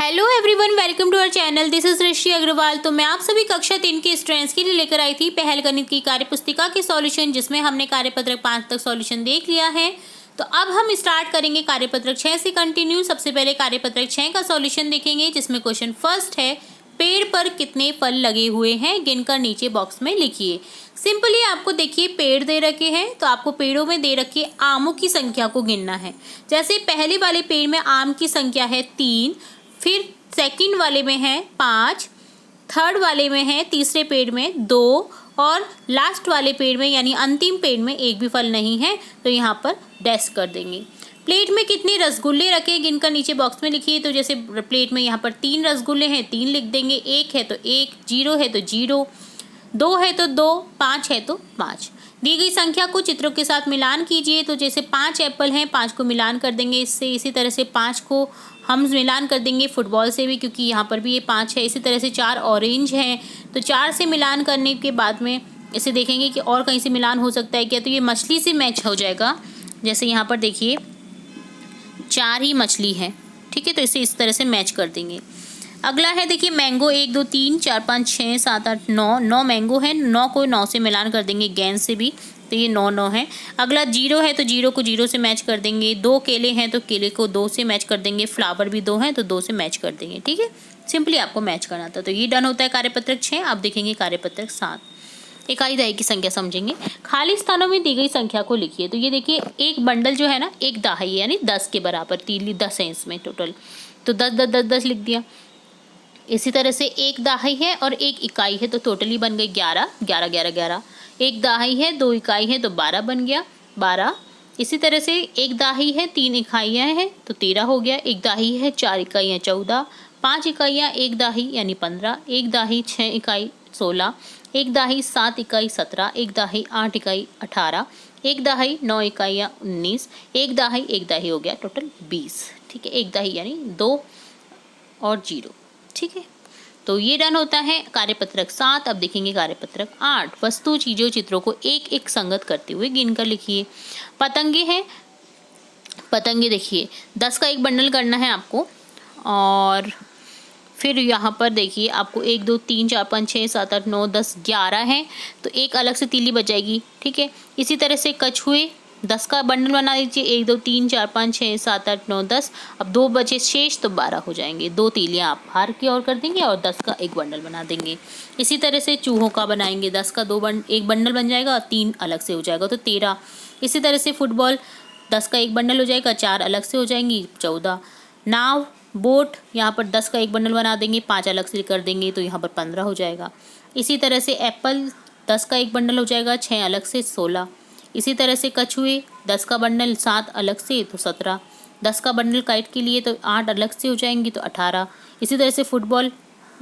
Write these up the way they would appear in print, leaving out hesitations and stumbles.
Hello everyone, welcome to our channel. This is Rishi Agarwal. तो मैं आप सभी कक्षा 3 के स्टूडेंट्स के लिए लेकर आई थी पहल गणित की कार्यपुस्तिका के सॉल्यूशन, जिसमें हमने कार्यपत्रक 5 तक सॉल्यूशन देख लिया है। तो अब हम स्टार्ट करेंगे कार्यपत्रक 6 से कंटिन्यू। सबसे पहले कार्यपत्रक 6 का सॉल्यूशन देखेंगे, जिसमें क्वेश्चन फर्स्ट है, पेड़ पर कितने फल लगे हुए हैं, गिनकर नीचे बॉक्स में लिखिए। सिंपली आपको देखिए पेड़ दे रखे हैं, तो आपको पेड़ों में दे रखे आमों की संख्या को गिनना है। जैसे पहले वाले पेड़ में आम की संख्या है 3, फिर सेकंड वाले में है 5, थर्ड वाले में है, तीसरे पेड़ में 2 और लास्ट वाले पेड़ में यानी अंतिम पेड़ में एक भी फल नहीं है, तो यहाँ पर डैश कर देंगे। प्लेट में कितने रसगुल्ले रखे गिनकर नीचे बॉक्स में लिखिए। तो जैसे प्लेट में यहाँ पर 3 रसगुल्ले हैं, 3 लिख देंगे, 1 है तो 1, 0 है तो 0, 2 है तो 2, 5 है तो 5। दी गई संख्या को चित्रों के साथ मिलान कीजिए। तो जैसे 5 एप्पल हैं, 5 को मिलान कर देंगे इससे। इसी तरह से 5 को हम मिलान कर देंगे फुटबॉल से भी, क्योंकि यहाँ पर भी ये 5 है। इसी तरह से 4 ऑरेंज हैं, तो 4 से मिलान करने के बाद में इसे देखेंगे कि और कहीं से मिलान हो सकता है क्या, तो ये मछली से मैच हो जाएगा। जैसे यहाँ पर देखिए 4 ही मछली है, ठीक है, तो इसे इस तरह से मैच कर देंगे। अगला है देखिए मैंगो, 1 2 3 4 5 6 7 8 9 मैंगो है, 9 को 9 से मिलान कर देंगे गेंद से भी, तो ये 9 है। अगला 0 है तो 0 को 0 से मैच कर देंगे। 2 केले हैं तो केले को 2 से मैच कर देंगे। फ्लावर भी 2 हैं तो 2 से मैच कर देंगे, ठीक है। सिंपली आपको मैच करना था। तो ये डन होता है कार्यपत्रक 6। अब देखेंगे कार्यपत्रक 7। इकाई दहाई की संख्या समझेंगे। खाली स्थानों में दी गई संख्या को लिखिए। तो ये देखिए एक बंडल जो है ना, एक दहाई यानी 10 के बराबर, 10 है इसमें टोटल, तो 10 10 10 10 लिख दिया। इसी तरह से एक दहाई है और एक इकाई है, तो टोटली बन गई 11 11 11 11। एक दहाई है, 2 इकाई है, तो 12 बन गया 12। इसी तरह से एक दहाई है, 3 इकाइयाँ हैं, तो 13 हो गया। एक दहाई है, 4 इकाइयाँ 14, 5 इकाइयाँ, एक दहाई यानी 15, एक दहाई 6 इकाई 16, एक दहाई 7 इकाई 17, एक दहाई 8 इकाई 18, एक दहाई 9 इकाइयाँ 19, एक दहाई हो गया टोटल 20, ठीक है। एक दहाई यानी 2 और 0, ठीक है। तो ये डन होता है कार्यपत्रक 7। अब देखेंगे कार्यपत्रक 8। वस्तु चीजों चित्रों को एक एक संगत करते हुए गिनकर लिखिए। पतंगे हैं, पतंगे देखिए 10 का एक बंडल करना है आपको, और फिर यहाँ पर देखिए आपको 1 2 3 4 5 6 7 8 9 10 11 है, तो एक अलग से तीली बच जाएगी, ठीक है। इसी तरह से कछुए 10 का बंडल बना लीजिए। 1 2 3 4 5 6 7 8 9 10। अब 2 बचे शेष, तो 12 हो जाएंगे। 2 तीलियाँ आप बाहर की ओर कर देंगे और 10 का एक बंडल बना देंगे। इसी तरह से चूहों का बनाएंगे। 10 का एक बंडल बन जाएगा और 3 अलग से हो जाएगा, तो 13। इसी तरह से फुटबॉल 10 का एक बंडल हो जाएगा, 4 अलग से हो जाएंगी, 14। नाव बोट यहाँ पर 10 का एक बंडल बना देंगे, 5 अलग से कर देंगे, तो यहाँ पर 15 हो जाएगा। इसी तरह से एप्पल 10 का एक बंडल हो जाएगा, 6 अलग से 16। इसी तरह से कछुए 10 का बंडल 7 अलग से, तो 17। 10 का बंडल काइट के लिए तो 8 अलग से हो जाएंगी, तो 18। इसी तरह से फुटबॉल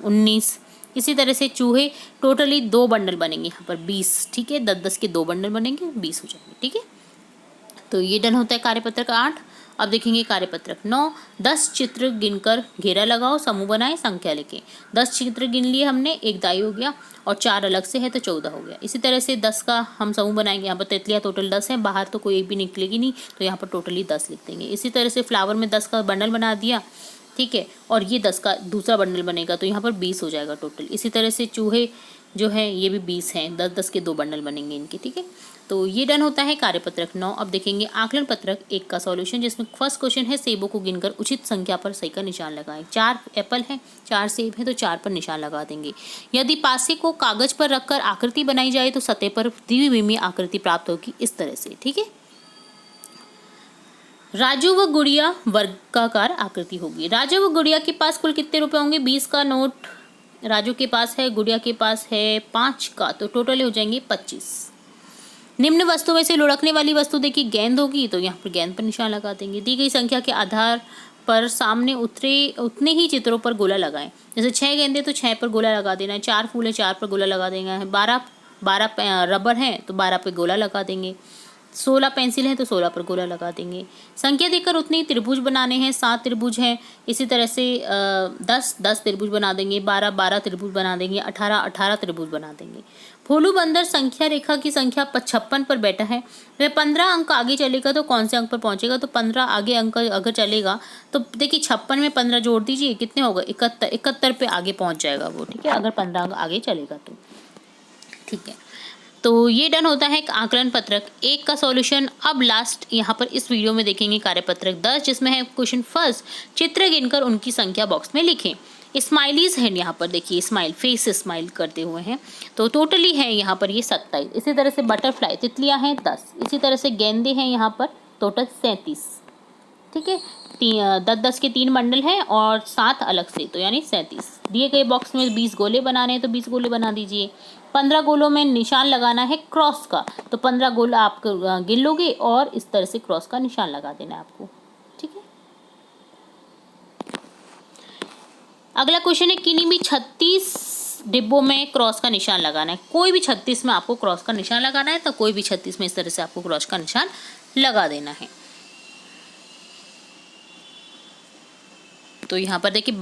19। इसी तरह से चूहे टोटली 2 बंडल बनेंगे यहाँ पर 20, ठीक है। 10 10 के 2 बंडल बनेंगे, 20 हो जाएंगे, ठीक है। तो ये डन होता है कार्यपत्रक 8। अब देखेंगे कार्यपत्रक 9। 10 चित्र गिनकर घेरा लगाओ, समूह बनाए, संख्या लिखें। 10 चित्र गिन लिए हमने, एक दाई हो गया और 4 अलग से है, तो 14 हो गया। इसी तरह से 10 का हम समूह बनाएंगे। यहाँ पर तितलियाँ टोटल 10 है, बाहर तो कोई एक भी निकलेगी नहीं, तो यहाँ पर टोटली 10 लिख देंगे। इसी तरह से फ्लावर में 10 का बंडल बना दिया, ठीक है, और ये 10 का दूसरा बंडल बनेगा, तो यहाँ पर 20 हो जाएगा टोटल। इसी तरह से चूहे जो है ये भी 20 हैं, 10 10 के 2 बंडल बनेंगे इनके, ठीक है। तो ये डन होता है कार्यपत्रक 9। अब देखेंगे आकलन पत्रक 1 का सॉल्यूशन, जिसमें फर्स्ट क्वेश्चन है, सेबों को गिनकर उचित संख्या पर सही का निशान लगाएं। 4 एप्पल है, 4 सेब है, तो 4 पर निशान लगा देंगे। यदि पासे को कागज पर रखकर आकृति बनाई जाए तो सतह पर द्विविमीय आकृति प्राप्त होगी, इस तरह से, ठीक है। राजू व गुड़िया वर्गाकार आकृति होगी। राजू व गुड़िया के पास कुल कितने रुपए होंगे? 20 का नोट राजू के पास है, गुड़िया के पास है 5 का, तो टोटल हो जाएंगे 25। निम्न वस्तु में से लुढ़कने वाली वस्तु देखिए गेंद होगी, तो यहाँ पर गेंद पर निशान लगा देंगे। दी गई संख्या के आधार पर सामने उतने ही चित्रों पर गोला लगाएं। जैसे 6 गेंदे तो 6 पर गोला लगा देना है, 4 फूल है 4 पर गोला लगा देना है, 12 रबर है तो 12 पर गोला लगा देंगे, 16 पेंसिल है तो 16 पर गोला लगा देंगे। संख्या देकर उतने ही त्रिभुज बनाने हैं। 7 त्रिभुज हैं, इसी तरह से 10 त्रिभुज बना देंगे, 12 त्रिभुज बना देंगे, 18 त्रिभुज बना देंगे। भोलू बंदर संख्या रेखा की संख्या 56 पर बैठा है। वह 15 अंक आगे चलेगा तो कौन से अंक पर पहुंचेगा? तो 15 आगे अंक अगर चलेगा तो देखिए 56 में 15 जोड़ दीजिए, कितने होगा? 71। 71 पे आगे पहुंच जाएगा वो, ठीक है, अगर 15 अंक आगे चलेगा तो, ठीक है। तो ये डन होता है आकलन पत्रक 1 का सॉल्यूशन। अब लास्ट यहाँ पर इस वीडियो में देखेंगे कार्यपत्रक 10, जिसमें है क्वेश्चन फर्स्ट, चित्र गिनकर उनकी संख्या बॉक्स में लिखें। स्माइलीज है यहाँ पर, देखिए स्माइल, फेस स्माइल करते हुए हैं, तो टोटली है यहाँ पर ये 27। इसी तरह से बटरफ्लाई, तितलियाँ हैं 10। इसी तरह से गेंदे हैं यहाँ पर टोटल 37, ठीक है। 10-10 के 3 बंडल हैं और 7 अलग से, तो यानी 37। दिए गए बॉक्स में 20 गोले बनाने हैं तो 20 गोले बना दीजिए। 15 गोलों में निशान लगाना है क्रॉस का, तो 15 गोला आप गिन लोगे और इस तरह से क्रॉस का निशान लगा देना है आपको, ठीक है। अगला क्वेश्चन है, किन्हीं भी 36 डिब्बों में क्रॉस का निशान लगाना है। कोई भी 36 में आपको क्रॉस का निशान लगाना है, तो कोई भी 36 में इस तरह से आपको क्रॉस का निशान लगा देना है। तो यहाँ पर देखिए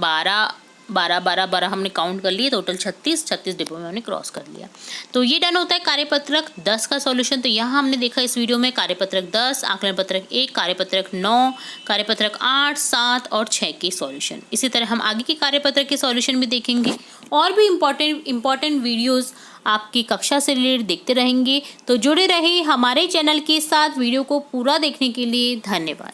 12 हमने काउंट कर लिए, टोटल 36 डिब्बों में हमने क्रॉस कर लिया। तो ये डन होता है कार्यपत्रक 10 का सॉल्यूशन। तो यहाँ हमने देखा इस वीडियो में कार्यपत्रक 10, आकलन पत्रक 1, कार्यपत्रक 9, कार्यपत्रक 8, 7 और 6 के सॉल्यूशन। इसी तरह हम आगे के कार्यपत्रक के सॉल्यूशन भी देखेंगे और भी इम्पॉर्टेंट वीडियोज़ आपकी कक्षा से रिलेटेड देखते रहेंगे। तो जुड़े रहे हमारे चैनल के साथ। वीडियो को पूरा देखने के लिए धन्यवाद।